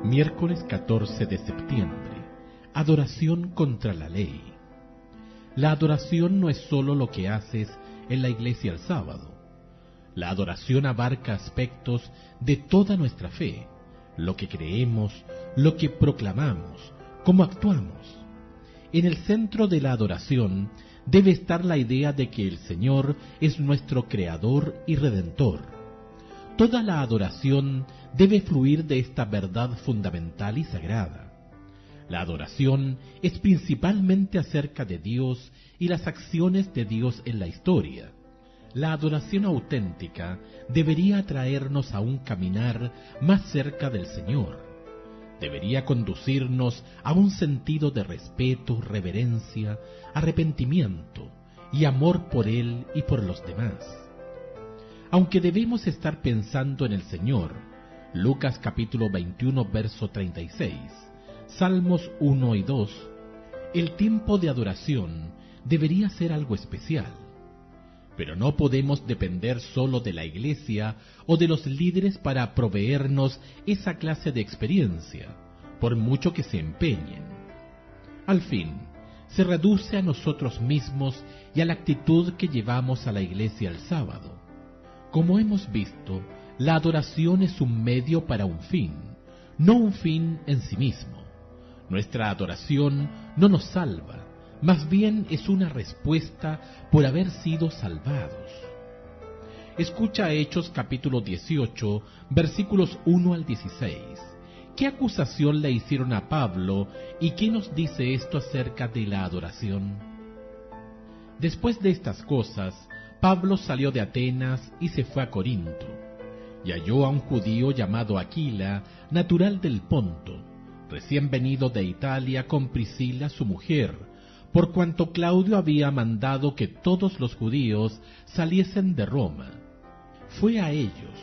Miércoles 14 de septiembre. Adoración contra la ley. La adoración no es sólo lo que haces en la iglesia el sábado. La adoración abarca aspectos de toda nuestra fe, lo que creemos, lo que proclamamos, cómo actuamos. En el centro de la adoración debe estar la idea de que el Señor es nuestro Creador y Redentor. Toda la adoración debe fluir de esta verdad fundamental y sagrada. La adoración es principalmente acerca de Dios y las acciones de Dios en la historia. La adoración auténtica debería atraernos a un caminar más cerca del Señor. Debería conducirnos a un sentido de respeto, reverencia, arrepentimiento y amor por Él y por los demás. Aunque debemos estar pensando en el Señor, Lucas capítulo 21, verso 36, Salmos 1 y 2, el tiempo de adoración debería ser algo especial. Pero no podemos depender solo de la iglesia o de los líderes para proveernos esa clase de experiencia, por mucho que se empeñen. Al fin, se reduce a nosotros mismos y a la actitud que llevamos a la iglesia el sábado. Como hemos visto, la adoración es un medio para un fin, no un fin en sí mismo. Nuestra adoración no nos salva, más bien es una respuesta por haber sido salvados. Escucha Hechos capítulo 18, versículos 1 al 16. ¿Qué acusación le hicieron a Pablo y qué nos dice esto acerca de la adoración? Después de estas cosas, Pablo salió de Atenas y se fue a Corinto, y halló a un judío llamado Aquila, natural del Ponto, recién venido de Italia con Priscila su mujer, por cuanto Claudio había mandado que todos los judíos saliesen de Roma. Fue a ellos,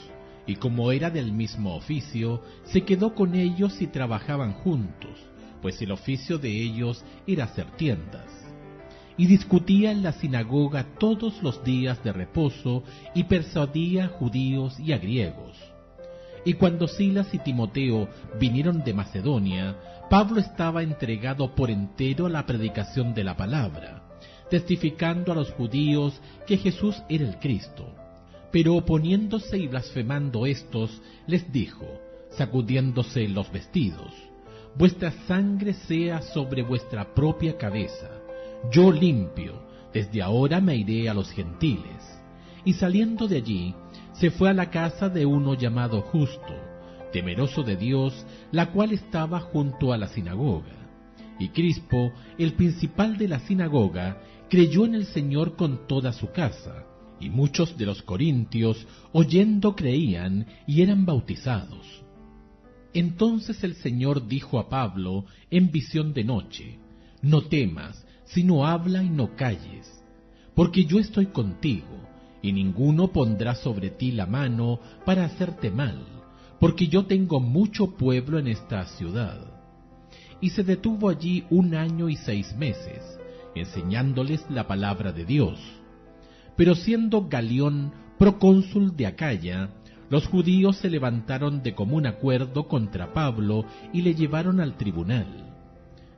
y como era del mismo oficio, se quedó con ellos y trabajaban juntos, pues el oficio de ellos era hacer tiendas. Y discutía en la sinagoga todos los días de reposo y persuadía a judíos y a griegos. Y cuando Silas y Timoteo vinieron de Macedonia, Pablo estaba entregado por entero a la predicación de la palabra, testificando a los judíos que Jesús era el Cristo. Pero oponiéndose y blasfemando éstos, les dijo, sacudiéndose los vestidos, vuestra sangre sea sobre vuestra propia cabeza. Yo limpio, desde ahora me iré a los gentiles. Y saliendo de allí, se fue a la casa de uno llamado Justo, temeroso de Dios, la cual estaba junto a la sinagoga. Y Crispo, el principal de la sinagoga, creyó en el Señor con toda su casa, y muchos de los corintios, oyendo, creían y eran bautizados. Entonces el Señor dijo a Pablo en visión de noche, no temas, sino habla y no calles, porque yo estoy contigo, y ninguno pondrá sobre ti la mano para hacerte mal, porque yo tengo mucho pueblo en esta ciudad. Y se detuvo allí 1 año y 6 meses, enseñándoles la palabra de Dios. Pero siendo Galión procónsul de Acaya, los judíos se levantaron de común acuerdo contra Pablo y le llevaron al tribunal,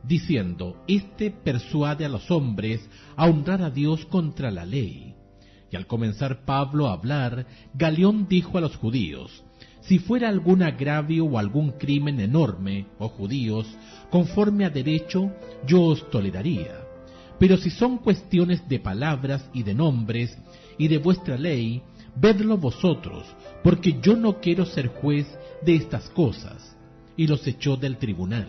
diciendo, este persuade a los hombres a honrar a Dios contra la ley. Y al comenzar Pablo a hablar, Galión dijo a los judíos, si fuera algún agravio o algún crimen enorme, oh judíos, conforme a derecho, yo os toleraría. Pero si son cuestiones de palabras y de nombres y de vuestra ley, vedlo vosotros, porque yo no quiero ser juez de estas cosas. Y los echó del tribunal.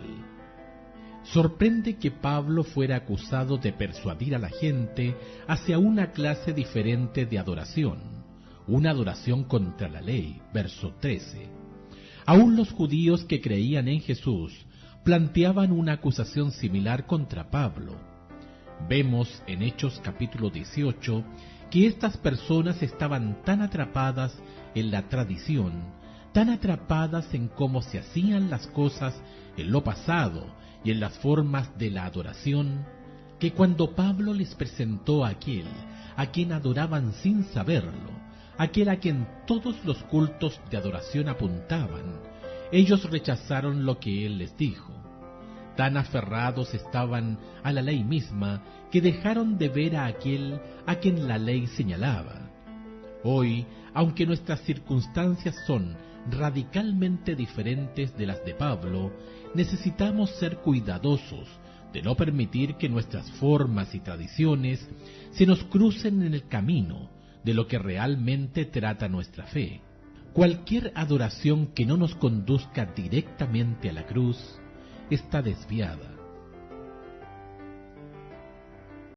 Sorprende que Pablo fuera acusado de persuadir a la gente hacia una clase diferente de adoración, una adoración contra la ley, verso 13. Aún los judíos que creían en Jesús planteaban una acusación similar contra Pablo. Vemos en Hechos capítulo 18 que estas personas estaban tan atrapadas en la tradición, tan atrapadas en cómo se hacían las cosas en lo pasado y en las formas de la adoración, que cuando Pablo les presentó a aquel a quien adoraban sin saberlo, aquel a quien todos los cultos de adoración apuntaban, ellos rechazaron lo que él les dijo. Tan aferrados estaban a la ley misma que dejaron de ver a aquel a quien la ley señalaba. Hoy, aunque nuestras circunstancias son radicalmente diferentes de las de Pablo, necesitamos ser cuidadosos de no permitir que nuestras formas y tradiciones se nos crucen en el camino de lo que realmente trata nuestra fe. Cualquier adoración que no nos conduzca directamente a la cruz está desviada.